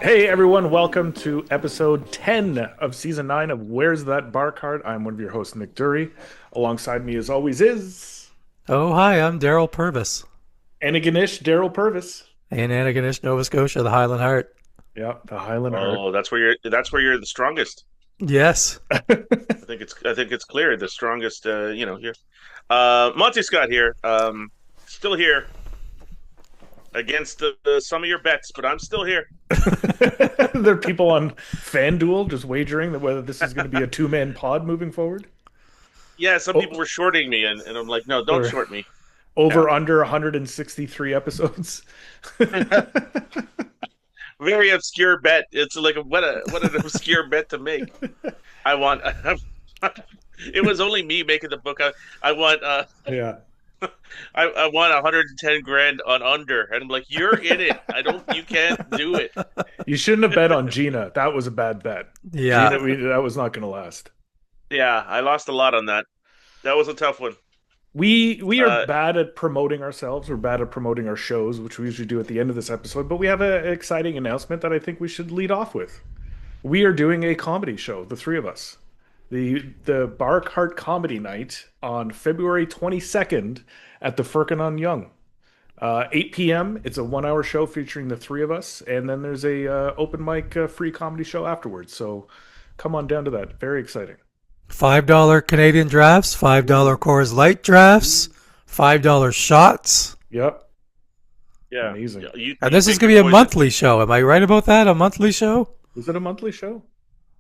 Hey everyone, welcome to episode 10 of season 9 of Where's That Bar Card? I'm one of your hosts, Nick Dury. Alongside me, as always, is Oh, hi, I'm Daryl Purvis Antigonish Daryl Purvis. in Antigonish, Nova Scotia, the Highland Heart. Yeah, the Highland Heart. Oh, that's where you're the strongest. Yes. I think it's clear the strongest. Here. Monty Scott here. Still here against some of your bets, but I'm still here. There are people on FanDuel just wagering that whether this is going to be a two-man pod moving forward. Yeah, some Oh, people were shorting me, and I'm like, no, don't or short me. Yeah, over under 163 episodes. very obscure bet. It's like what an obscure bet to make. I want. It was only me making the book. I want. Yeah. I want 110 grand on under, and I'm like, you're in it. I don't. You can't do it. You shouldn't have bet on Gina. That was a bad bet. Yeah. That was not going to last. Yeah, I lost a lot on that. That was a tough one. We are Uh, bad at promoting ourselves. We're bad at promoting our shows, which we usually do at the end of this episode. But we have an exciting announcement that I think we should lead off with. We are doing a comedy show, the three of us. The Bar Cart Comedy Night on February 22nd at the Firkin on Young. 8 p.m. It's a 1 hour show featuring the three of us, and then there's a open mic free comedy show afterwards. So come on down to that. Very exciting. $5 Canadian drafts, $5 Coors Light drafts, $5 shots. Yep, yeah, amazing. And you this is pick going to your be a poison. monthly show. Am I right about that? A monthly show? Is it a monthly show?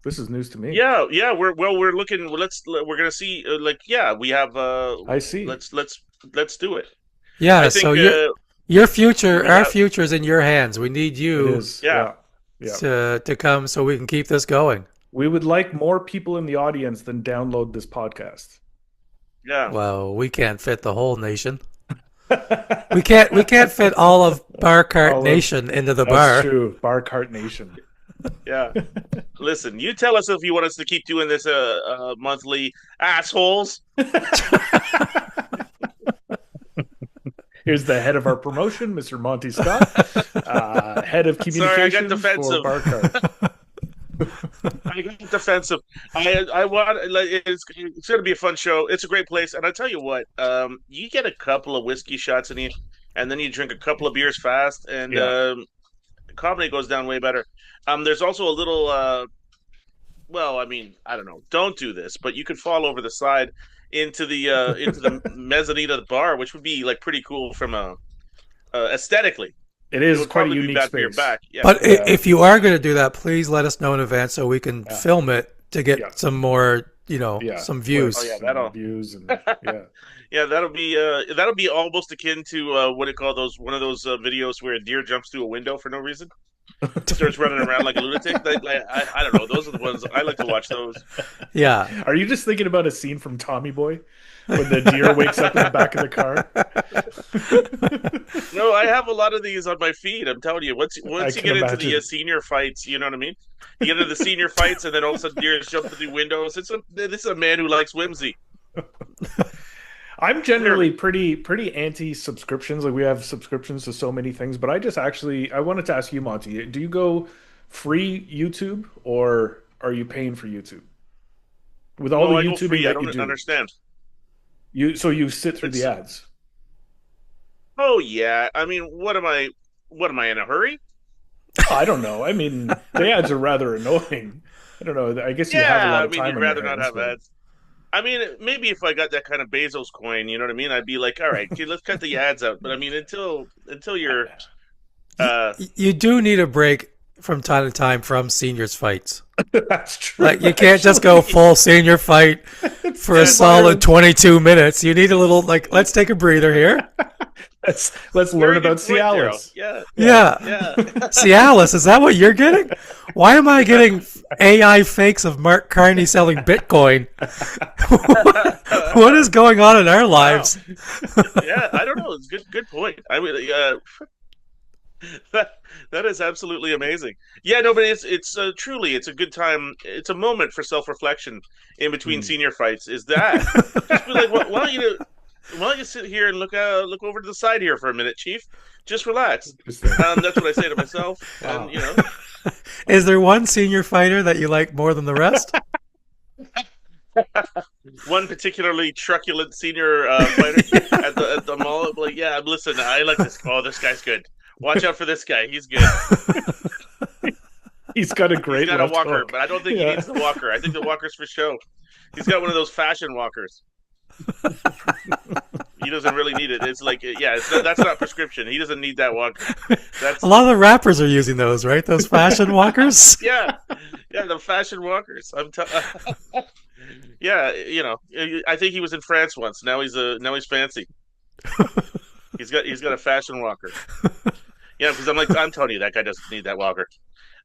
This is news to me. Yeah. We're looking. We're gonna see. Yeah, we have. I see. Let's do it. Yeah, I so think. your future, We our have. future is in your hands. We need It you is. Yeah, Yeah. Yeah. to come so we can keep this going. We would like more people in the audience than download this podcast. yeah. Well, we can't fit the whole nation. We can't fit all of Bar Cart All of- Nation into the That's bar. true. Bar Cart Nation. Yeah. Listen, you tell us if you want us to keep doing this monthly, assholes. Here's the head of our promotion, Mr. Monty Scott, head of Sorry, I got communications for defensive. Bar Cart. I got defensive. I want like it's going to be a fun show. It's a great place, and I tell you what, you get a couple of whiskey shots in you, and then you drink a couple of beers fast, and Yeah. comedy goes down way better. There's also a little. Well, I mean, I don't know. Don't do this, but you could fall over the side into the mezzanine of the bar, which would be like pretty cool from a aesthetically. It It is would quite a probably be unique bad for your space. back. Yeah. But Yeah. if you are going to do that, please let us know in advance so we can Yeah. film it to get Yeah. some more, Yeah. some views. Oh, yeah, Clips and that'll- views and yeah. Yeah, that'll be almost akin to what do you call those one of those videos where a deer jumps through a window for no reason, starts running around like a lunatic. I don't know. Those are the ones I like to watch. Those. Yeah. Are you just thinking about a scene from Tommy Boy when the deer wakes up in the back of the car? No, I have a lot of these on my feed. I'm telling you. Once I once you can get into the imagine. senior fights, you know what I mean. You get into the senior fights, and then all of a sudden deers jump through the windows. This is a man who likes whimsy. I'm generally pretty anti subscriptions. Like we have subscriptions to so many things, but I wanted to ask you, Monty, do you go free YouTube or are you paying for YouTube? With all No, the I go YouTubing free. I that you don't do, understand. you sit through the It's ads. Oh yeah. I mean, what am I? What am I in a hurry? I don't know. I mean, the ads are rather annoying. I don't know. I guess you have a Yeah, lot I of mean, time you'd on your rather not hands, have but ads. I mean, maybe if I got that kind of Bezos coin, you know what I mean? I'd be like, all right, kid, let's cut the ads out. But I mean, until you're, uh, You do need a break from time to time from seniors fights. that's true. Like you can't just go full senior fight for a Yeah, solid 22 minutes. You need a little let's take a breather here. Let's learn very about good point, Daryl. Cialis. Yeah, Yeah. yeah. Cialis, is that what you're getting? Why am I getting AI fakes of Mark Carney selling Bitcoin? What is going on in our lives? Yeah, I don't know. It's good point. I mean, that that is absolutely amazing. Yeah, no, but it's truly it's a good time. It's a moment for self reflection in between Hmm. senior fights. Is that just be like, why don't you sit here and look over to the side here for a minute, Chief? Just relax. Interesting. That's what I say to myself, Wow. and Is there one senior fighter that you like more than the rest? One particularly truculent senior fighter at the mall. Like, yeah, listen, I like this. Oh, this guy's good. Watch out for this guy. He's good. He's got a He's great got a left walker, hook. but I don't think he Yeah. needs the walker. I think the walker's for show. He's got one of those fashion walkers. He doesn't really need it. It's like, yeah, that's not prescription. He doesn't need that walker. A That's lot of the rappers are using those, right? Those fashion walkers. yeah, yeah, the fashion walkers. Yeah, I think he was in France once. Now he's fancy. He's got a fashion walker. Yeah, because I'm telling you, that guy doesn't need that walker.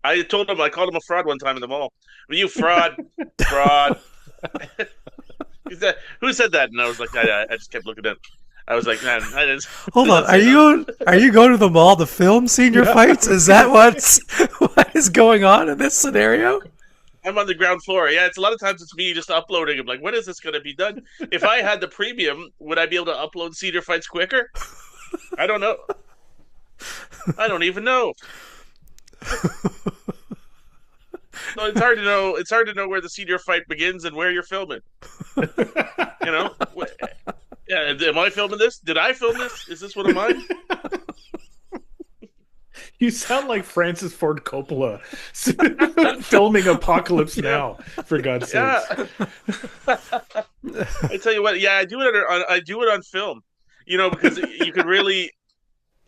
I called him a fraud one time in the mall. You fraud, fraud. Who said that? And I was like, I just kept looking at him. I was like, man, I didn't. Hold on, are you going to the mall to film senior fights? Is that what is going on in this scenario? I'm on the ground floor. Yeah, it's a lot of times it's me just uploading. I'm like, when is this going to be done? If I had the premium, would I be able to upload senior fights quicker? I don't know. I don't even know. So it's hard to know. It's hard to know where the senior fight begins and where you're filming. You know? Yeah. Am I filming this? Did I film this? Is this one of mine? You sound like Francis Ford Coppola filming Apocalypse Now, for God's sakes. Yeah. I tell you what. Yeah, I do it on film. Because you can really.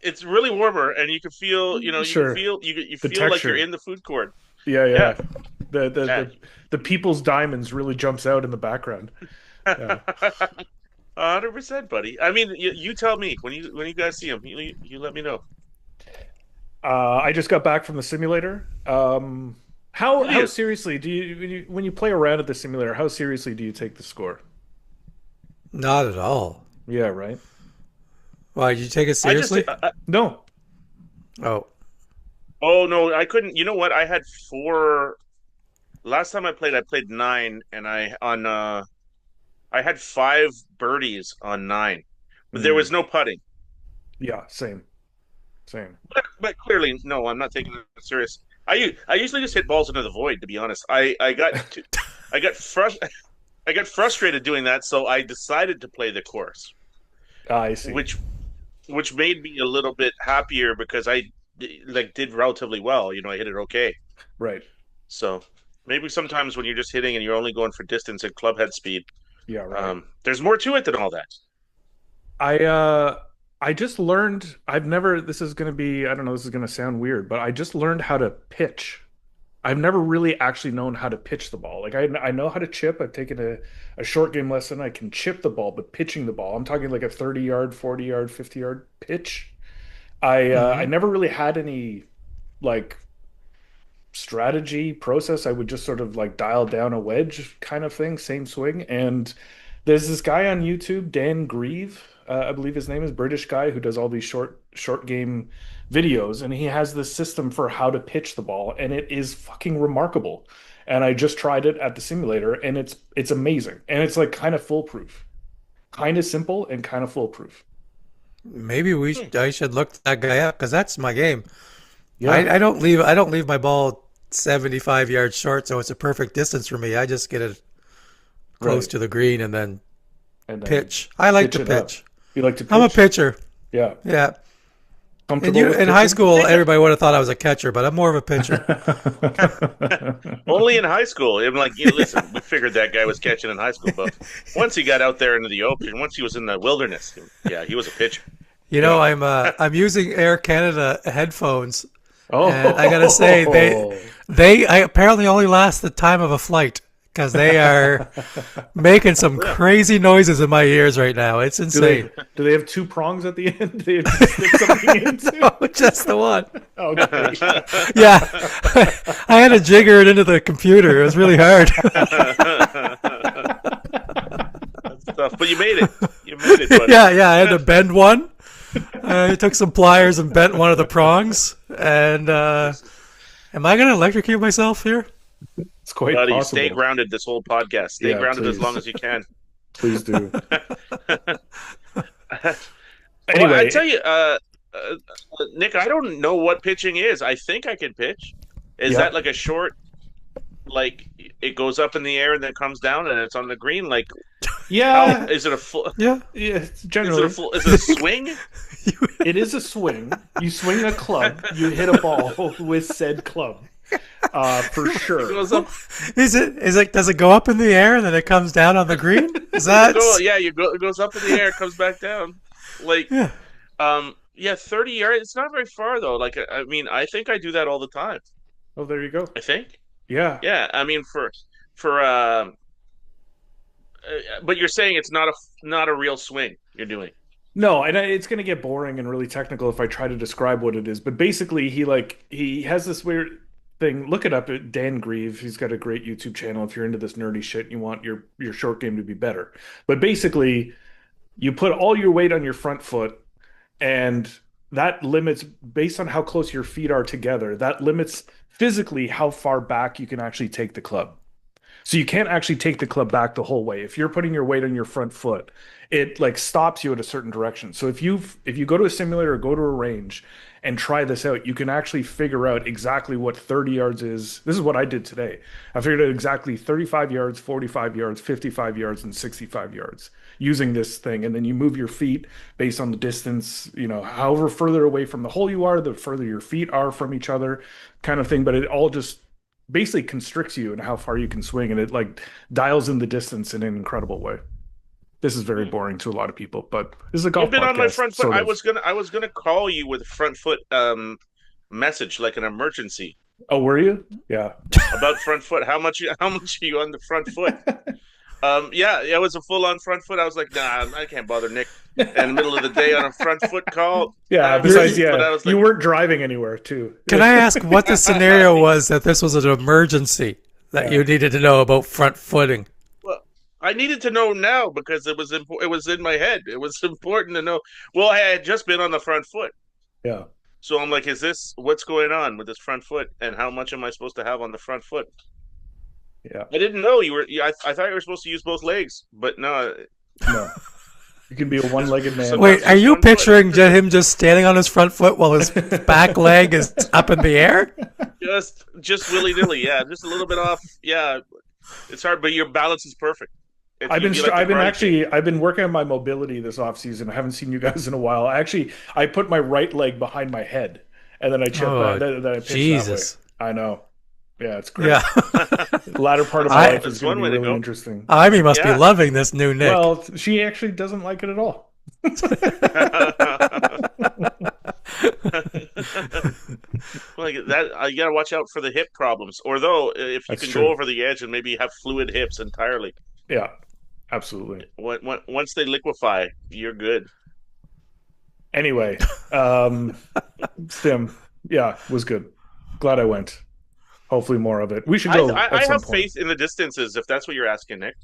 It's really warmer, and you can feel. You Sure. can feel. You The feel like texture. you're in the food court. Yeah, yeah. Yeah. The People's Diamonds really jumps out in the background. Yeah. 100%, buddy. I mean, you tell me when you guys see him. You let me know. I just got back from the simulator. What do How you? seriously do when you play around at the simulator? How seriously do you take the score? Not at all. Yeah, right. Why, did you take it I just. seriously? No. Oh, Oh no, I couldn't. You know what? I had four. Last time I played nine, and I had five birdies on nine, but there Mm, was no putting. yeah, same, same. But clearly, no, I'm not taking it serious. I usually just hit balls into the void. To be honest, I got I got frustrated doing that, so I decided to play the course, I see. which made me a little bit happier because I did relatively well. I hit it okay. Right. So maybe sometimes when you're just hitting and you're only going for distance and club head speed, Yeah, right. there's more to it than all that. I uh I just learned I've never this is going to be I don't know this is going to sound weird, but I just learned how to pitch. I've never really actually known how to pitch the ball. Like I know how to chip. I've taken a short game lesson. I can chip the ball, but pitching the ball, I'm talking like a 30 yard, 40 yard, 50 yard pitch. I hmm. never really had any like strategy process. I would just sort of like dial down a wedge kind of thing, same swing. And there's this guy on YouTube, Dan Grieve, I believe his name is, British guy who does all these short game videos, and he has this system for how to pitch the ball, and it is fucking remarkable. And I just tried it at the simulator, and it's amazing, and it's like kind of foolproof, kind of simple, and kind of foolproof. Maybe Hmm. I should look that guy up because that's my game. Yeah, I don't leave my ball 75 yards short, so it's a perfect distance for me. I just get it close right. to the green and then And then pitch. I like pitch to it up. pitch. You like to I'm a pitch? pitcher. Yeah, Yeah. comfortable with In high pitching? school, everybody would have thought I was a catcher, but I'm more of a pitcher. Only in high school. I'm like, listen, we figured that guy was catching in high school, but once he got out there into the open, once he was in the wilderness, yeah, he was a pitcher. Yeah. I'm using Air Canada headphones, Oh, and I gotta say they apparently only last the time of a flight because they are making some Yeah. crazy noises in my ears right now. It's do they insane. do they have two prongs at the end? Do they have to stick something into? Oh, just the one. Okay. Yeah, I had to jigger it into the computer. It was really hard. That's tough, but you made it. You made it, buddy. Yeah, I had to bend one. I took some pliers and bent one of the prongs. And am I going to electrocute myself here? It's quite Buddy, possible. stay grounded this whole podcast. Stay Yeah, grounded as please. long as you can. Please do. Well, I Anyway, tell you, Nick, I don't know what pitching is. I think I can pitch. Is Yeah. that like a short, like it goes up in the air and then comes down and it's on the green? Like how Yeah. is it a full? Yeah. Yeah. Is it a Generally, full? Is it a swing? it is a swing. You swing a club. You hit a ball with said club. For It sure. goes up. Does it go up in the air and then it comes down on the green? Is You that? go. Yeah, you go. It goes up in the air, comes back down. Like Yeah. yeah, 30 yards. It's not very far though. Like I mean, I think I do that all the time. Oh, there you go. I think. Yeah. Yeah, I mean for but you're saying it's not a real swing you're doing. No, and it's going to get boring and really technical if I try to describe what it is. But basically, he has this weird thing. Look it up. Dan Grieve. He's got a great YouTube channel. If you're into this nerdy shit, and you want your short game to be better. But basically, you put all your weight on your front foot, and that limits based on how close your feet are together. That limits physically how far back you can actually take the club. So you can't actually take the club back the whole way. If you're putting your weight on your front foot, it like stops you at a certain direction. So if you go to a simulator or go to a range and try this out, you can actually figure out exactly what 30 yards is. This is what I did today. I figured out exactly 35 yards, 45 yards, 55 yards, and 65 yards using this thing. And then you move your feet based on the distance, however further away from the hole you are, the further your feet are from each other, kind of thing. But it all just basically constricts you and how far you can swing, and it like dials in the distance in an incredible way. This is very boring to a lot of people, but this is a You've golf been on my podcast, front foot. sort of. I was gonna call you with a front foot message like an emergency Oh, were you? Yeah. about front foot. How much are you on the front foot? Yeah, it was a full on front foot. I was like, nah, I can't bother Nick in the middle of the day on a front foot call. Yeah. Besides, But yeah, I was you like, weren't driving anywhere, too. Can I ask what the scenario was that this was an emergency that Yeah. you needed to know about front footing? well, I needed to know now because it was in my head. It was important to know. Well, I had just been on the front foot. Yeah. So I'm like, is this what's going on with this front foot, and how much am I supposed to have on the front foot? Yeah. I didn't know you were. I thought you were supposed to use both legs, but no, No. You can be a one-legged man. Sometimes Wait, are you one foot. picturing him just standing on his front foot while his back leg is up in the air? just willy nilly. Yeah, just a little bit off. Yeah, it's hard, but your balance is perfect. I've been working on my mobility this off season. I haven't seen you guys in a while. I put my right leg behind my head, and then I chipped Oh, then I pitched Jesus. that way. I know. Yeah, it's great. Yeah. The latter part of my life That's is going one to be way to really go. interesting. Ivy must be Yeah. loving this new Nick. Well, she actually doesn't like it at all. Like that, you got to watch out for the hip problems. Although, if you That's can true. go over the edge and maybe have fluid hips entirely, Yeah, absolutely. once they liquefy, you're good. Anyway, Stim, yeah, was good. Glad I went. Hopefully more of it. We should go I at some have point. faith in the distances, if that's what you're asking, Nick.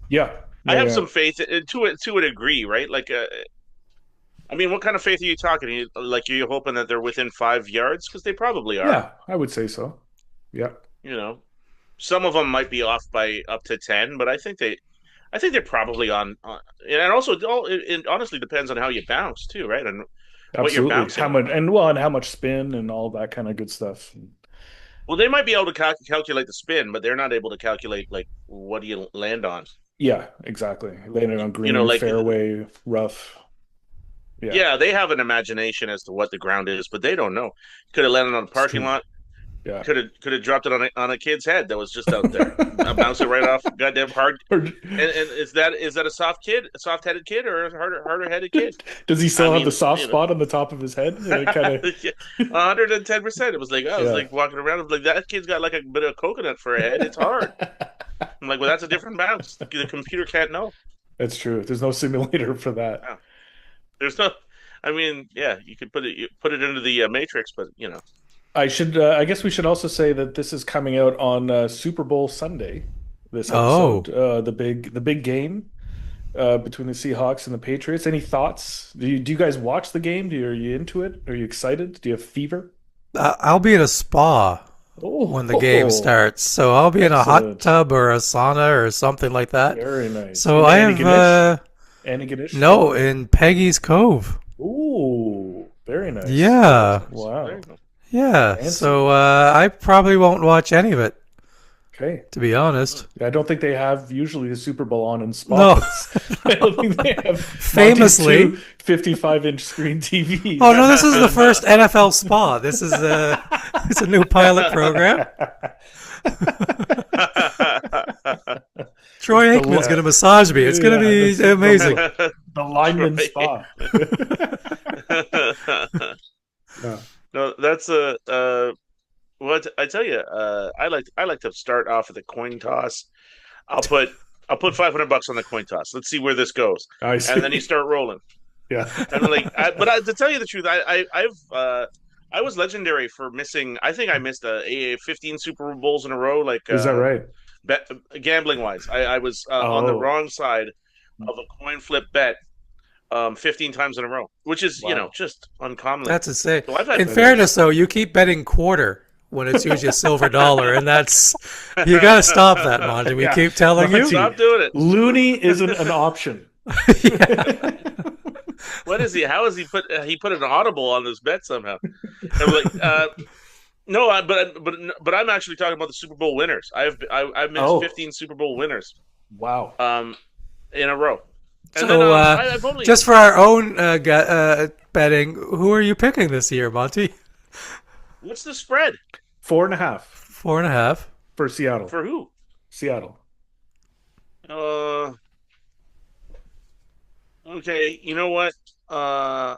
Yeah, I yeah, have yeah. some faith to a degree, right? Like, I mean, what kind of faith are you talking? Like, are you hoping that they're within 5 yards? Because they probably are. Yeah, I would say so. Yeah, You know, some of them might be off by up to 10, but I think they're probably and also it honestly depends on how you bounce too, right? And what you're absolutely. bouncing How on. much and how much spin and all that kind of good stuff. Well, they might be able to calculate the spin, but they're not able to calculate like what do you land on. Yeah, exactly. Landing on You know, green, like fairway, rough. Yeah. yeah, they have an imagination as to what the ground is, but they don't know. Could have landed on a It's parking true. lot. Yeah. Could have dropped it on a kid's head that was just out there. I bounced it right off. Goddamn hard. And is that a soft headed kid, or a harder headed kid? Does he still I have mean, the soft you know. spot on the top of his head? Kind of. 110%. It was like I was Yeah. like walking around. I was like, that kid's got like a bit of coconut for a head. It's hard. I'm like, well, that's a different bounce. The computer can't know. That's true. There's no simulator for that. Yeah. There's no. I mean, yeah, you could put it into the Matrix, but I guess we should also say that this is coming out on Super Bowl Sunday. This Oh. episode, the big game between the Seahawks and the Patriots. Any thoughts? Do you guys watch the game? Are you into it? Are you excited? Do you have fever? I'll be at a spa Oh, when the game starts, so I'll be in a hot Excellent. tub or a sauna or something like that. Very nice. So And I have Antigonish? no in Peggy's Cove. Ooh, very nice. Yeah, Wow. there you go. Yeah, Fancy. so I probably won't watch any of it, Okay. to be honest. I don't think they have usually the Super Bowl on in No, spas. I don't think they have Monty's famously. two 55-inch screen TVs. Oh no, this is the first NFL spa. This is it's a new pilot program. Troy The Aikman's gonna massage me. It's gonna yeah, be amazing. the lineman Troy. spa. Yeah. No, that's a what I tell you. I like to start off with a coin toss. I'll put I'll put $500 on the coin toss. Let's see where this goes, I and then you see. start rolling. Yeah. And to tell you the truth, I was legendary for missing. I think I missed a 15 Super Bowls in a row, like Is that right? bet gambling wise. I was on the Oh, wrong side of a coin flip bet 15 times in a row, which is wow. just uncommonly. That's insane. So I've had In That is. fairness, though, you keep betting quarter when it's usually a silver dollar, and that's you got to stop that, Monty. We Yeah. keep telling you. Monty, Stop doing it. loony isn't an option. Yeah. What is he? How is he put an audible on this bet somehow? I'm like, no, but I'm actually talking about the Super Bowl winners. I've missed Oh, 15 Super Bowl winners wow. um in a row, and then So, I've only just for our own betting, who are you picking this year, Monty? what's the spread 4.5 4.5. for Seattle. for who? Seattle. Uh, okay, you know what? Uh,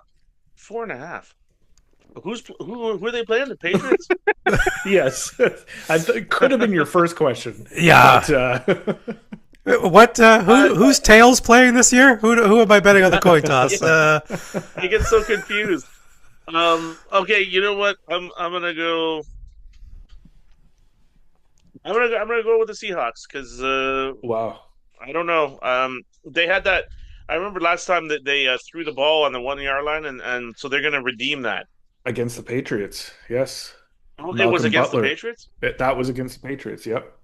4.5. Who are they playing? The Patriots? Yes. Could have been your first question, Yeah. but What? Who's tails playing this year? Who am I betting on the coin toss? Yeah, I get so confused. Okay, you know what? I'm gonna go. I'm gonna go with the Seahawks because wow. I don't know. They had that. I remember last time that they threw the ball on the 1 yard line, and so they're gonna redeem that. Against the Patriots. Yes. Oh, it was Malcolm against the Butler. Patriots. That was against the Patriots. Yep.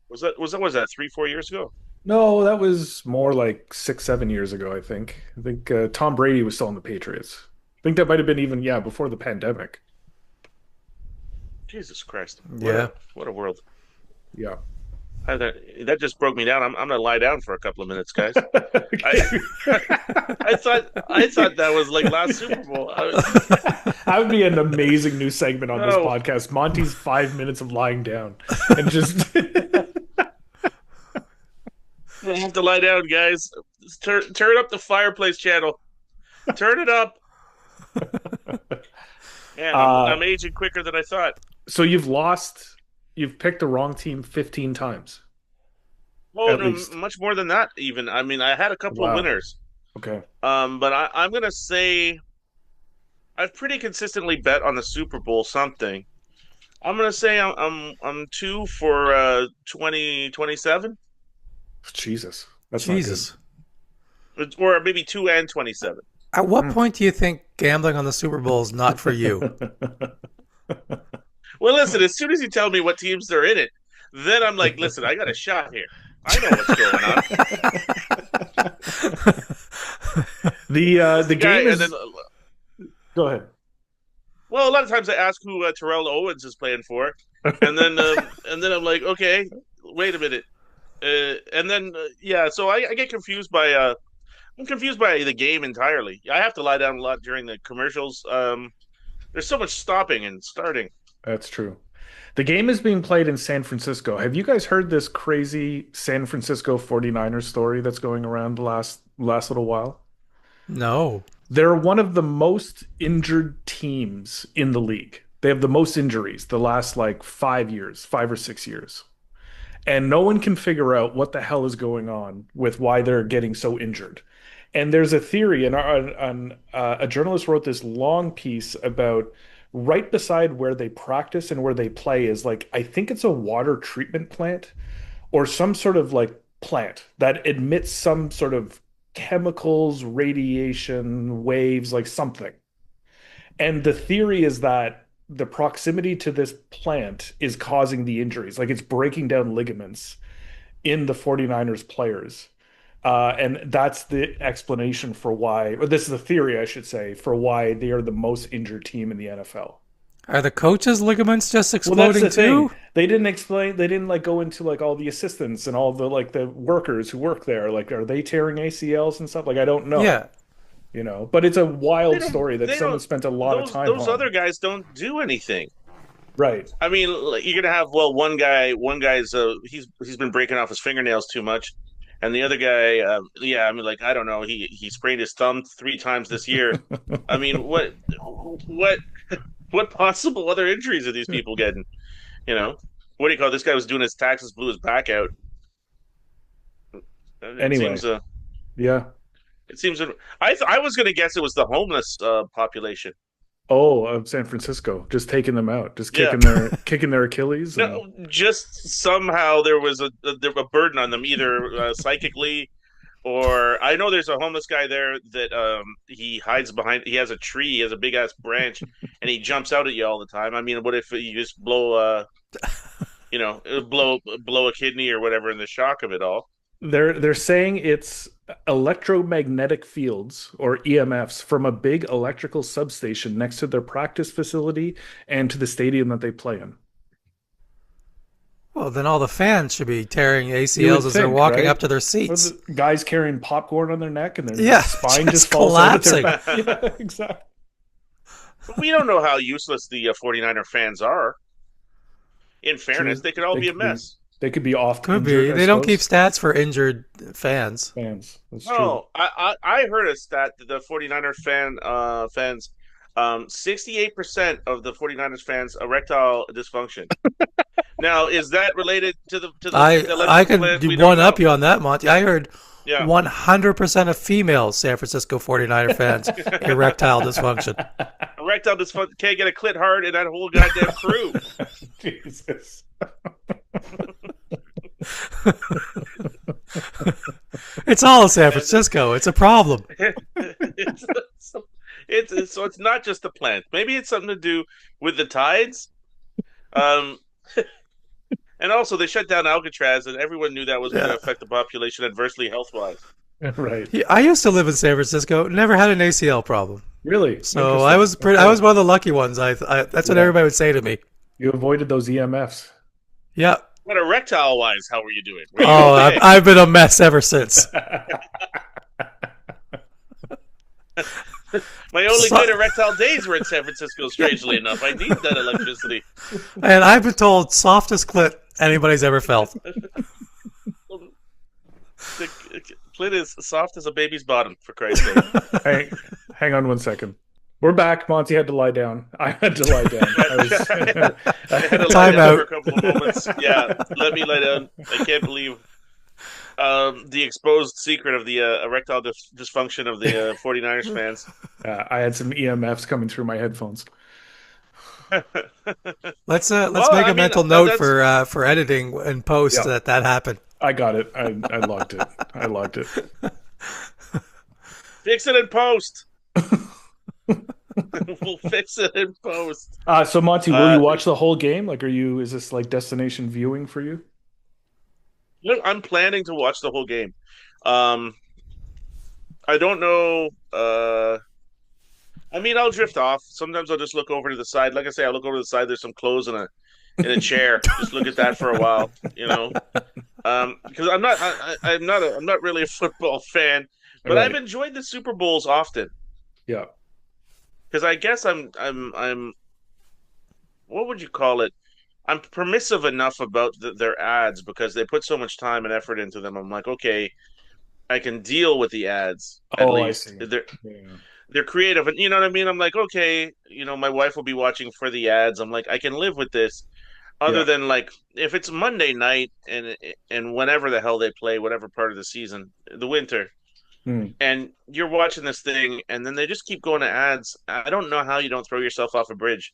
Was that 3 4 years ago? No, that was more like 6 7 years ago, I think. I think Tom Brady was still on the Patriots. I think that might have been even, yeah, before the pandemic. Jesus Christ! Yeah. What a world! Yeah. That just broke me down. I'm gonna lie down for a couple of minutes, guys. I Okay. I thought that was like last Super Bowl. That would be an amazing new segment on this No, podcast. Monty's 5 minutes of lying down and just I have to lie down, guys. Turn up the fireplace channel. Turn it up. Man, uh I'm aging quicker than I thought. so you've picked the wrong team 15 times Oh at no, least. much more than that. Even I mean, I had a couple of Wow. winners. Okay. But I'm gonna say I've pretty consistently bet on the Super Bowl something. I'm gonna say I'm two for 2027, Jesus. That's not good. Jesus. or maybe 2 and 27. At what Hmm. point do you think gambling on the Super Bowl is not for you? Well, listen, as soon as you tell me what teams are in it, then I'm like, listen, I got a shot here. I know what's going on. The The guy, game and then is go ahead. well, a lot of times I ask who Terrell Owens is playing for, and then I'm like, okay, wait a minute, and then yeah, so I get confused by I'm confused by the game entirely. I have to lie down a lot during the commercials. There's so much stopping and starting. That's true. The game is being played in San Francisco. Have you guys heard this crazy San Francisco 49ers story that's going around the last little while? No. They're one of the most injured teams in the league. They have the most injuries the last like 5 years, 5 or 6 years. And no one can figure out what the hell is going on with why they're getting so injured. And there's a theory, and a journalist wrote this long piece about right beside where they practice and where they play is like, I think it's a water treatment plant or some sort of like plant that emits some sort of chemicals, radiation, waves, like something. And the theory is that the proximity to this plant is causing the injuries. Like it's breaking down ligaments in the 49ers players. And that's the explanation for why, or this is the theory, I should say, for why they are the most injured team in the NFL. Are the coaches' ligaments just Well, that's exploding the thing. too? They didn't explain. They didn't like go into like all the assistants and all the like the workers who work there. Like, are they tearing ACLs and stuff? Like, I don't know. Yeah. But it's a They wild don't. story that They someone don't. spent a lot of time Those other on. guys don't do anything. Right. I mean, like, you're gonna have one guy. One guy's he's been breaking off his fingernails too much, and the other guy, yeah, I mean, like I don't know, he sprained his thumb 3 times this year. I mean, what what possible other injuries are these people getting? You know, what do you call it? This guy was doing his taxes, blew his back out. It Anyway, seems yeah. it seems I was gonna guess it was the homeless population. Oh, of San Francisco, just taking them out, just Yeah. kicking their Achilles, and No, just somehow there was a burden on them, either psychically or I know there's a homeless guy there that he hides behind. He has a tree, he has a big ass branch, and he jumps out at you all the time. I mean, what if you just blow a kidney or whatever in the shock of it all? they're saying it's electromagnetic fields or EMFs from a big electrical substation next to their practice facility and to the stadium that they play in. Well, then all the fans should be tearing You would ACLs as they're think, walking right? up to their Or seats. the guys carrying popcorn on their neck and their Yeah, spine just just falls out of their collapsing. back. Yeah, exactly. We don't know how useless the 49er fans are. In fairness, True. they could all They be a could be mess. they could be oft Could injured, be. I They don't keep suppose. stats for injured fans. Fans. That's true. Oh, I heard a stat that the 49er fans 68% of the 49ers fans erectile dysfunction. Now, is that related to the I electrical can plant? We don't one up know. you on that, Monty. I heard Yeah. 100% of female San Francisco 49er fans erectile dysfunction. Erectile dysfunction can't get a clit hard in that whole goddamn crew. Jesus. It's all San Francisco. It's a problem. it's, so it's not just the plant. Maybe it's something to do with the tides. Um, and also they shut down Alcatraz, and everyone knew that was going to Yeah. affect the population adversely health wise. Right. I used to live in San Francisco. Never had an ACL problem. Really? So I was Interesting. I Okay. was one of the lucky ones. That's what Yeah. everybody would say to me. You avoided those EMFs. Yeah. But erectile wise, how were you doing? Were you Oh, okay? I've been a mess ever since. My only So- good erectile days were in San Francisco, strangely enough. I need that electricity. And I've been told softest clit anybody's ever felt. The clit is soft as a baby's bottom, for Christ's sake. Hang, hang on one second. We're back. Monty had to lie down. I had to lie down. I had to lie Time down out. for a couple of moments. Yeah, let me lie down. I can't believe the exposed secret of the erectile dysfunction of the 49ers fans. I had some EMFs coming through my headphones. Let's Well, make I a mean, mental note that's- for editing and post Yeah. that happened. I got it. I logged it. I logged it. Fix it in post. We'll fix it in post. So Monty, will you watch the whole game? Like, is this like destination viewing for you? Look, I'm planning to watch the whole game. I don't know. I mean, I'll drift off. Sometimes I'll just look over to the side. Like I say, I'll look over to the side. There's some clothes in a chair. Just look at that for a while, you know. Because I'm not really a football fan, but Right. I've enjoyed the Super Bowls often. Yeah. Because I guess I'm what would you call it? I'm permissive enough about their ads because they put so much time and effort into them. I'm like, okay, I can deal with the ads at Oh, I least. see. Yeah. They're creative, and you know what I mean. I'm like, okay, my wife will be watching for the ads. I'm like, I can live with this. Other Yeah. than like, if it's Monday night and whenever the hell they play, whatever part of the season, the winter, Hmm. and you're watching this thing, and then they just keep going to ads. I don't know how you don't throw yourself off a bridge.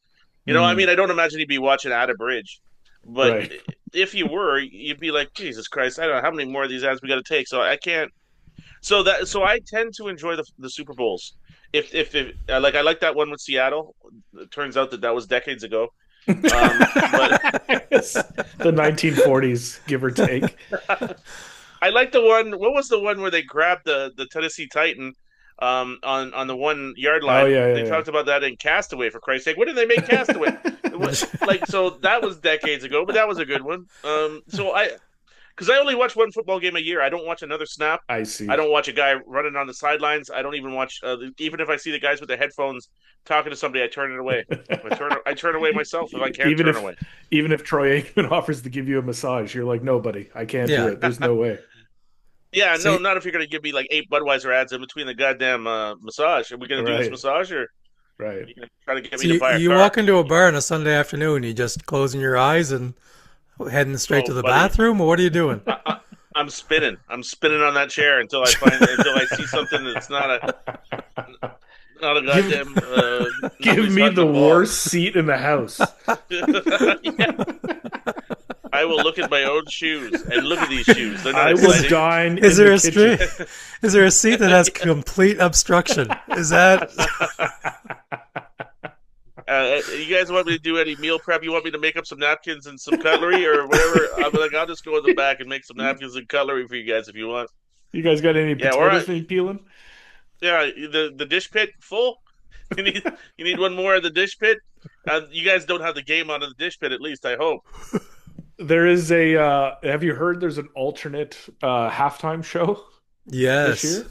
I Hmm. mean, I don't imagine you'd be watching at a bridge, but Right. if you were, you'd be like, Jesus Christ, I don't know how many more of these ads we got to take. So I can't. So I tend to enjoy the Super Bowls. If like I like that one with Seattle. It turns out that was decades ago. But It's the 1940s, give or take. I like the one. What was the one where they grabbed the Tennessee Titan on the 1 yard Oh line. yeah, They yeah, talked about that in Castaway, for Christ's sake. When did they make Castaway? Like, so that was decades ago, but that was a good one. So because I only watch one football game a year. I don't watch another snap. I I see. don't watch a guy running on the sidelines. I don't even watch, even if I see the guys with the headphones talking to somebody, I turn it away. I turn away myself if I can't even turn if away. even if Troy Aikman offers to give you a massage, you're like, no, buddy, I can't do Yeah. it. There's no way. Yeah, So no, not if you're going to give me like 8 Budweiser ads in between the goddamn massage. Are we going to do this Right, massage, or right. you going to try to get so me to buy a you car? walk into a bar on a Sunday afternoon, you just closing your eyes and heading straight Oh, to the buddy, bathroom, or what are you doing? I'm spinning. I'm spinning on that chair until I see something that's not a Give goddamn Give nobody's me hut in the a ball. worst seat in the house. Yeah, I will look at my own shoes and look at these shoes. They're not I will exciting. dine is in there the a kitchen. street? Is there a seat that has complete obstruction? Is that You guys want me to do any meal prep? You want me to make up some napkins and some cutlery or whatever? I'm like, I'll just go in the back and make some napkins and cutlery for you guys if you want. You guys got any Yeah, or potatoes that you peeling? yeah, the dish pit full. You need one more of the dish pit. You guys don't have the game on in the dish pit, at least I hope. There is a. Have you heard? There's an alternate halftime show this yes? year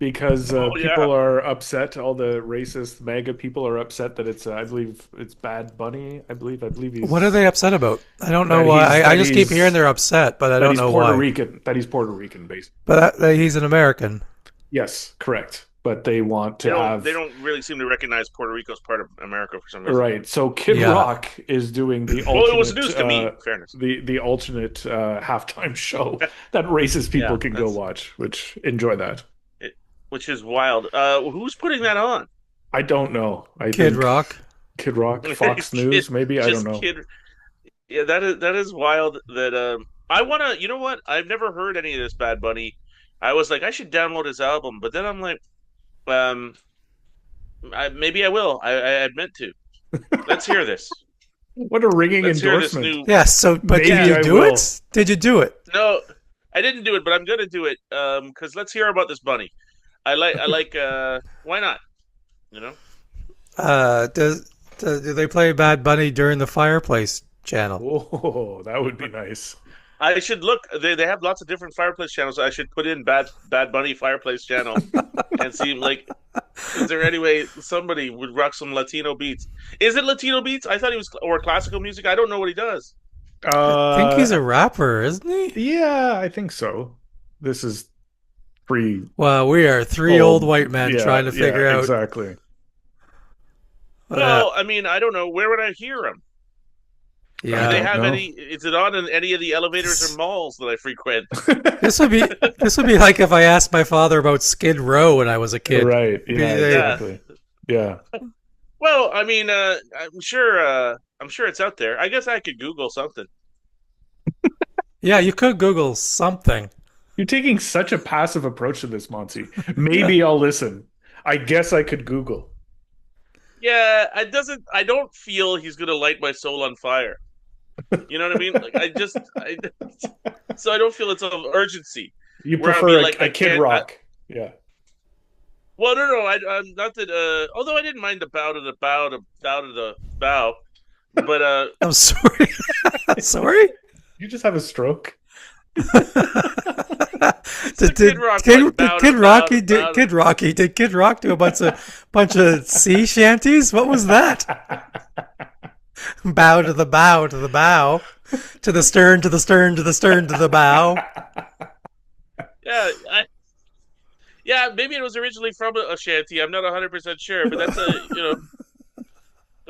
because Oh yeah, people are upset. All the racist MAGA people are upset that it's. I believe it's Bad Bunny. I believe What are he's they upset about? I don't know that why. he's I that just keep he's hearing they're upset, but I that don't he's know Puerto why. Rican. That he's Puerto Rican, based. But he's an American. Yes, correct. But they want to they have. don't really seem to recognize Puerto Rico as part of America for some reason. Right. So Kid Yeah. Rock is doing the Well, it was alternate news to me. In fairness, the alternate halftime show that racist people yeah, can go that's watch, which enjoy that. it, which is wild. Who's putting that on? I don't know. I Kid think Rock. Kid Rock, Fox Kid, News, maybe. I don't just know. kid. Yeah, that is wild. That I wanna. You know what? I've never heard any of this Bad Bunny. I was like, I should download his album, but then I'm like, um, maybe I will. I meant to. Let's hear this. What a ringing Let's hear this endorsement. new. Yeah. So, but did Maybe you I do will. it? Did you do it? No, I didn't do it, but I'm gonna do it. Because let's hear about this bunny. I like. Why not? You know. Do they play Bad Bunny during the Fireplace channel? Oh, that would be nice. I should look. They have lots of different fireplace channels. I should put in Bad Bunny fireplace channel and see like, is there any way somebody would rock some Latino beats? Is it Latino beats? I thought he was or classical music. I don't know what he does. I think he's Uh, a rapper, isn't he? yeah, I think so. This is pre Well, we are three old white men Yeah, trying to figure out. exactly. Well, I mean, I don't know. Where would I hear him? Do Yeah. they don't have know. any? Is it on in any of the elevators or malls that I frequent? This would be like if I asked my father about Skid Row when I was a kid. Right. Yeah, Yeah. exactly. Yeah. Well, I mean, I'm sure. I'm sure it's out there. I guess I could Google something. Yeah, you could Google something. You're taking such a passive approach to this, Monty. Maybe I'll listen. I guess I could Google. Yeah, I doesn't. I don't feel he's gonna light my soul on fire. You know what I mean? Like so I don't feel it's of urgency. You Where I'd prefer be like, I a Kid can't. Rock. Yeah. Well, no. I'm not that. Although I didn't mind the bow to the bow to bow to the bow, but I'm sorry. Sorry? You just have a stroke. Did, Kid Rock, like, bow to bow to bow to- Did Kid Rock do a bunch of sea shanties? What was that? Bow to the bow to the bow, to the stern to the stern to the stern to the bow. yeah, yeah. Maybe it was originally from a shanty. I'm not 100% sure, but that's the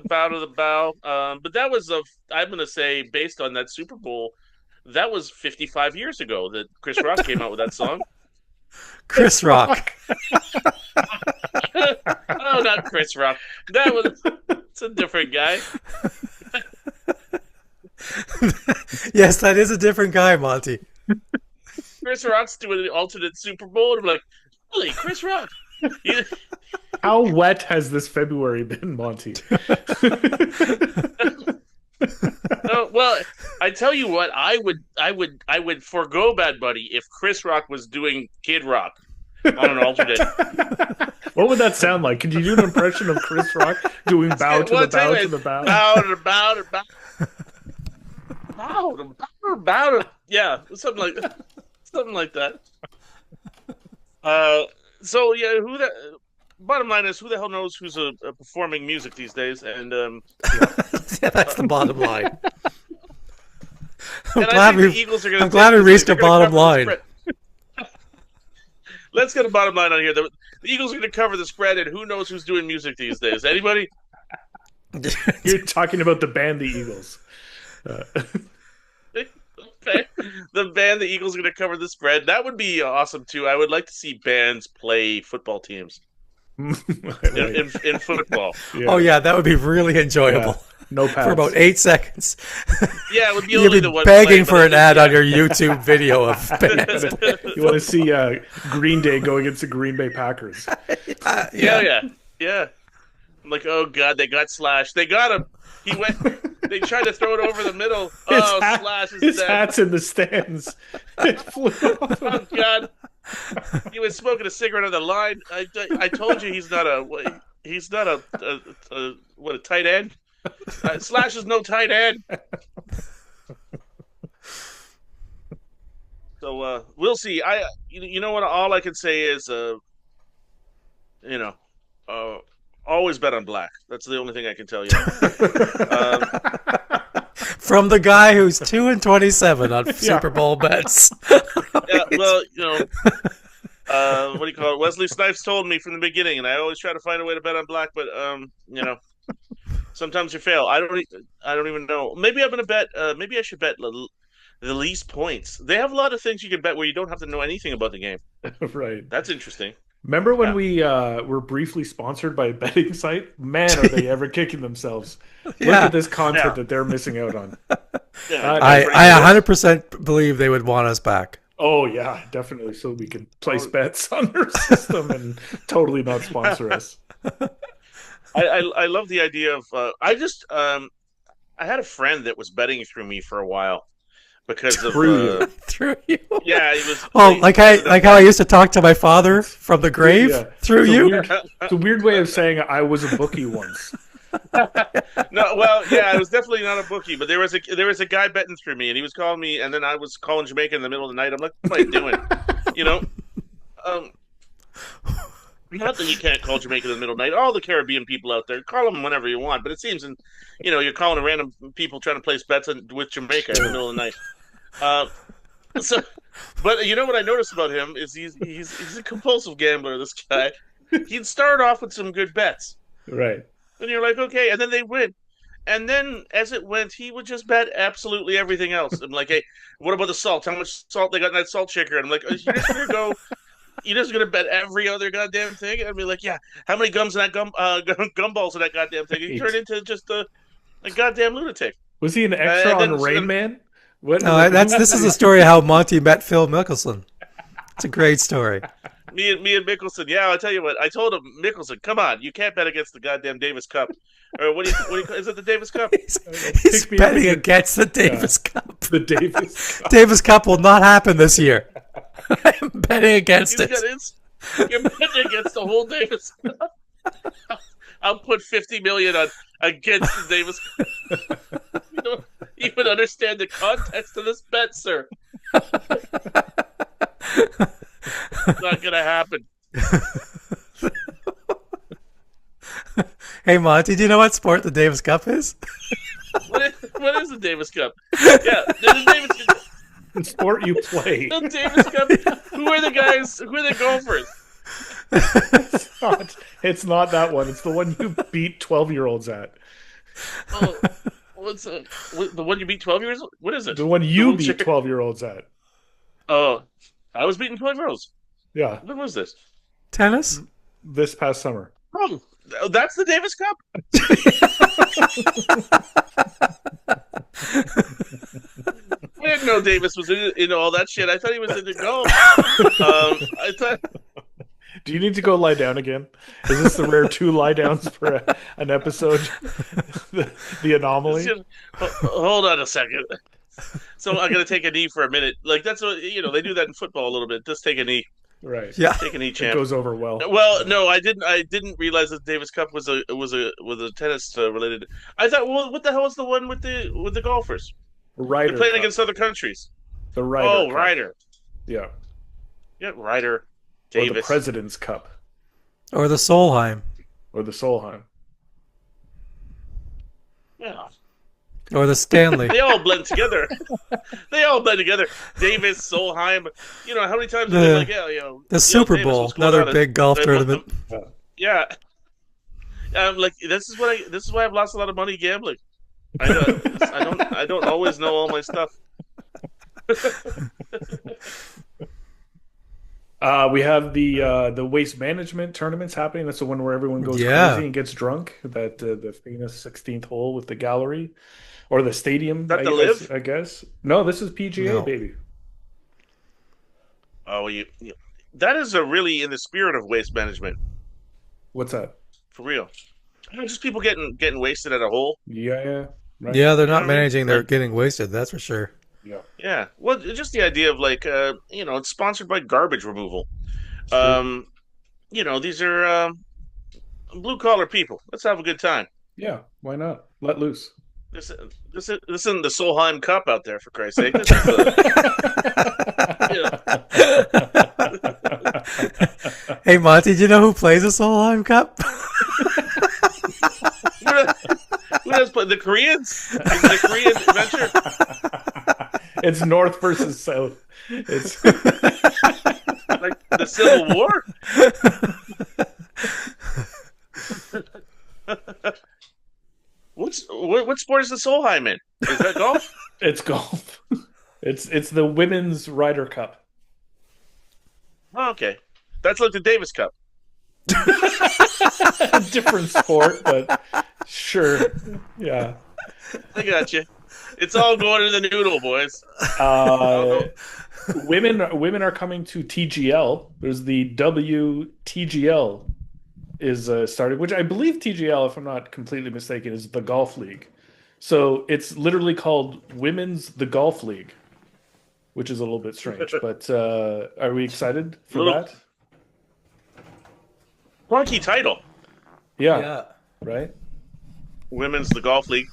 bow to the bow. But that was I'm gonna say based on that Super Bowl. That was 55 years ago that Chris Rock came out with that song. Chris Rock. Oh, not Chris Rock. It's a different guy. Yes, that is a different guy, Monty. Chris Rock's doing the alternate Super Bowl, and I'm like, really, Chris Rock? You- How wet has this February been, Monty? No, well, I tell you what, I would forego Bad Bunny if Chris Rock was doing Kid Rock. on an alternate. What would that sound like? Could you do an impression of Chris Rock doing bow to the bow to the bow? Bow to bow to bow. Bow to bow to bow to. Yeah, something like that. So yeah, bottom line is, who the hell knows who's performing music these days? And Yeah, that's the bottom line. I'm glad we reached a bottom line. Let's get a bottom line on here. The Eagles are going to cover the spread, and who knows who's doing music these days? Anybody? You're talking about the band, the Eagles. Okay. The band, the Eagles, are going to cover the spread. That would be awesome too. I would like to see bands play football teams in football. Yeah. Oh yeah, that would be really enjoyable. Yeah. No pads. For about 8 seconds. Yeah, it would be You'd only be the one begging play, for an ad on your YouTube video of bands. You want to see Green Day go against the Green Bay Packers? Yeah. I'm like, oh god, they got Slash. They got him. He went. They tried to throw it over the middle. Slash is his dead. hat's in the stands. It flew off. Oh god. He was smoking a cigarette on the line. I told you he's not a tight end. Slash is no tight end. So we'll see. You know what? All I can say is, always bet on black. That's the only thing I can tell you. From the guy who's 2-27 on Super Bowl bets. Yeah, well, what do you call it? Wesley Snipes told me from the beginning, and I always try to find a way to bet on black, but sometimes you fail. I don't even know. Maybe I'm gonna bet. Maybe I should bet the least points. They have a lot of things you can bet where you don't have to know anything about the game. Right. That's interesting. Remember when we were briefly sponsored by a betting site? Man, are they ever kicking themselves. Look at this content that they're missing out on. I 100% believe they would want us back. Oh, yeah, definitely. So we can place bets on their system and totally not sponsor us. I love the idea of I had a friend that was betting through me for a while because of through you. Yeah, he was. Like how I used to talk to my father from the grave through you. It's a weird way of saying I was a bookie once. No, well, yeah, I was definitely not a bookie, but there was a guy betting through me, and he was calling me, and then I was calling Jamaica in the middle of the night. I'm like, what am I doing? Not that you can't call Jamaica in the middle of the night. All the Caribbean people out there, call them whenever you want. But it seems, you're calling random people trying to place bets with Jamaica in the middle of the night. But you know what I noticed about him is he's a compulsive gambler. This guy, he'd start off with some good bets, right? And you're like, okay, and then they win. And then as it went, he would just bet absolutely everything else. I'm like, hey, what about the salt? How much salt they got in that salt shaker? And I'm like, you're just gonna bet every other goddamn thing? And I'd be like, yeah, how many gums in that gumballs in that goddamn thing? He turned into just a goddamn lunatic. Was he an extra on Rain Man? What? No, this is a story of how Monty met Phil Mickelson. It's a great story. Me and Mickelson, yeah, I'll tell you what. I told him, Mickelson, come on, you can't bet against the goddamn Davis Cup. Or what do you is it the Davis Cup? He's betting against the Davis Cup. The Davis Cup. Davis Cup will not happen this year. I'm betting against it. You're betting against the whole Davis Cup. I'll put $50 million on against the Davis Cup. You don't even understand the context of this bet, sir. It's not gonna happen. Hey Monty, do you know what sport the Davis Cup is? What is the Davis Cup? Yeah, the Davis Cup. The sport you play. The Davis Cup. Who are the guys? Who are the golfers? It's not that one. It's the one you beat 12-year-olds at. Oh, what's the one you beat 12-year-olds? What is it? The one you beat 12-year-olds at. Oh, I was beating 12-year-olds. Yeah. When was this? Tennis? This past summer. Oh, that's the Davis Cup? I didn't know Davis was into all that shit. I thought he was into golf. Do you need to go lie down again? Is this the rare 2 lie downs for an episode? the anomaly? Hold on a second. So I'm going to take a knee for a minute. Like, that's what, they do that in football a little bit. Just take a knee. Right. Yeah. Take an E It champ. goes over well. Well, no, I didn't. I didn't realize that Davis Cup was a tennis related. I thought, well, what the hell is the one with the golfers? They're Ryder playing Cup. against other countries. The Ryder Oh, Cup. Ryder. Yeah. Yeah, Ryder. Or the Davis. President's Cup. Or the Solheim. Or the Solheim. Yeah. Or the Stanley. They all blend together. They all blend together. Davis, Solheim. You know how many times have they The like, yeah, the Super Davis, Bowl, what's going another on? big golf tournament. Yeah. Yeah. Like this is why I've lost a lot of money gambling. I don't always know all my stuff. We have the waste management tournaments happening. That's the one where everyone goes Yeah. crazy and gets drunk. That the famous 16th hole with the gallery or the stadium. That the live? I guess. No, this is PGA, No. baby. Oh, that is a really in the spirit of waste management What's that? for real. Just people getting wasted at a hole. Yeah, yeah, right. Yeah, they're You know not what I mean? managing their Like, getting wasted, that's for sure. Yeah, yeah. Well, just the idea of like, it's sponsored by garbage removal. it's true. Um, these are blue collar people. Let's have a good time. Yeah, why not? Let loose. This isn't the Solheim Cup out there, for Christ's sake. This is the, Hey, Monty, do you know who plays the Solheim Cup? who does play the Koreans? Is it a Korean adventure? It's North versus South. It's Like the Civil War? What sport is the Solheim in? Is that golf? it's golf. It's the women's Ryder Cup. Oh, okay, that's like the Davis Cup. A different sport, but sure. Yeah. I got you. It's all going in the noodle, boys. Uh, women are coming to TGL. There's the WTGL is started, which I believe TGL, if I'm not completely mistaken, is the golf league. So it's literally called Women's the Golf League, which is a little bit strange. But are we excited for Little- that? Funky title. Yeah. Right. Women's the golf league.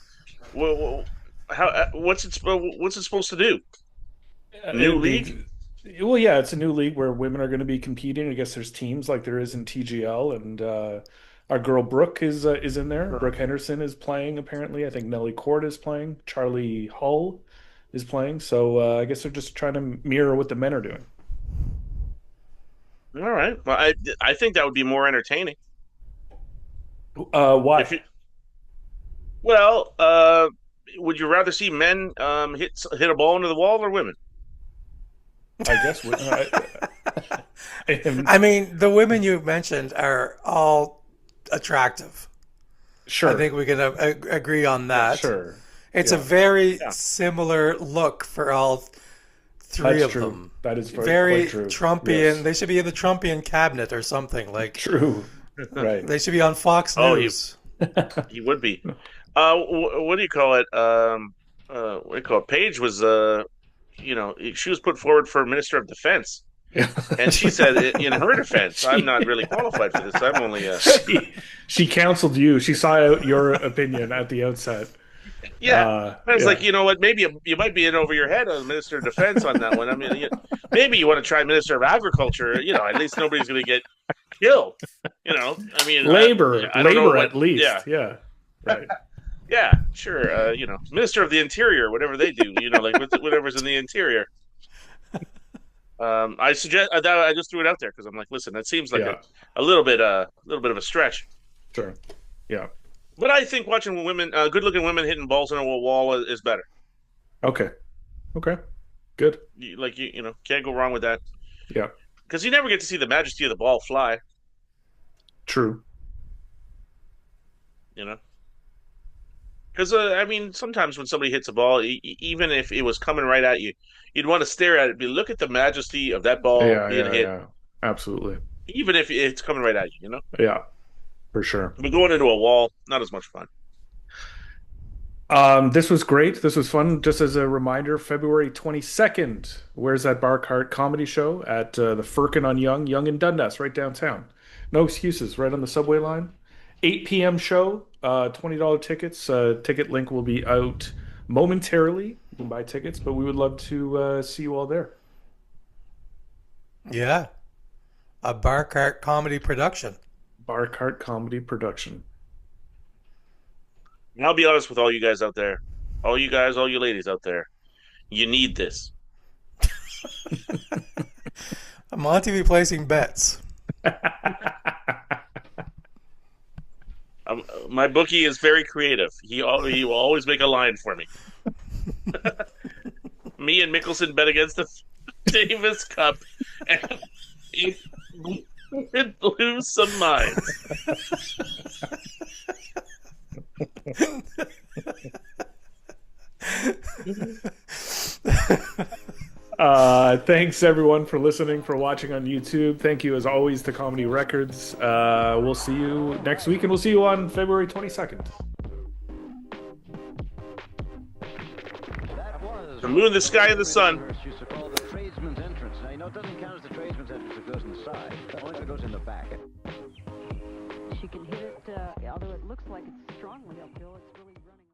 What's it supposed to do? New league? Well, yeah, it's a new league where women are going to be competing. I guess there's teams like there is in TGL, and our girl Brooke is in there. Brooke Henderson is playing apparently. I think Nellie Cord is playing. Charlie Hull is playing. So I guess they're just trying to mirror what the men are doing. All right. Well, I think that would be more entertaining. Why? If you, well, would you rather see men hit a ball into the wall or women? I guess. I mean, the women you mentioned are all attractive. Sure. I think we can agree on that. Sure. It's Yeah. a very Yeah. similar look for all three That's of true. them. That is Very quite true. Trumpian. Yes. They should be in the Trumpian cabinet or something. Like True. Right. they should be on Fox Oh, News. He would be. What do you call it? What do you call it? Paige was, she was put forward for Minister of Defense, and she said in her defense, "I'm not really qualified for this. I'm only a." She counseled you. She saw out your opinion at the outset. Yeah, I was yeah. like, you know what? Maybe you might be in over your head on Minister of Defense on that one. I mean, maybe you want to try Minister of Agriculture. At least nobody's going to get killed. I mean, labor, I don't know labor what- at least. Yeah, Yeah. Right. yeah, sure. Minister of the Interior, whatever they do. Like whatever's in the interior. I suggest that I just threw it out there because I'm like, listen, that seems like Yeah. a little bit of a stretch. Sure. Yeah. But I think watching women, good-looking women hitting balls into a wall is better. Okay. Okay. Good. You can't go wrong with that Yeah. because you never get to see the majesty of the ball fly. True. Because I mean, sometimes when somebody hits a ball, even if it was coming right at you, you'd want to stare at it. Be look at the majesty of that ball Yeah. being Yeah. hit, Yeah. Absolutely. even if it's coming right at you. Yeah. For sure. But going into a wall, not as much fun. This was great. This was fun. Just as a reminder, February 22nd, where's that Bar Cart comedy show at the Firkin on Young in Dundas, right downtown. No excuses, right on the subway line. 8 p.m. show, $20 tickets. Ticket link will be out momentarily. You can buy tickets, but we would love to see you all there. Yeah, a bar cart comedy production. Bar Cart comedy production. And I'll be honest with all you guys out there, all you guys, all you ladies out there. You need this. Monty be placing bets. My bookie is very creative. He will always make a line for me. Me and Mickelson bet against the Davis Cup, and it would lose some minds. Thanks everyone for listening, for watching on YouTube. Thank you as always to Comedy Records. We'll see you next week, and we'll see you on February 22nd. The moon, the sky, and the sun. Used to call the tradesman's entrance. Now, you know, it doesn't count as the tradesman's entrance if it goes in the side. Only if it goes in the back. She can hit it, although it looks like it's strongly uphill, it's really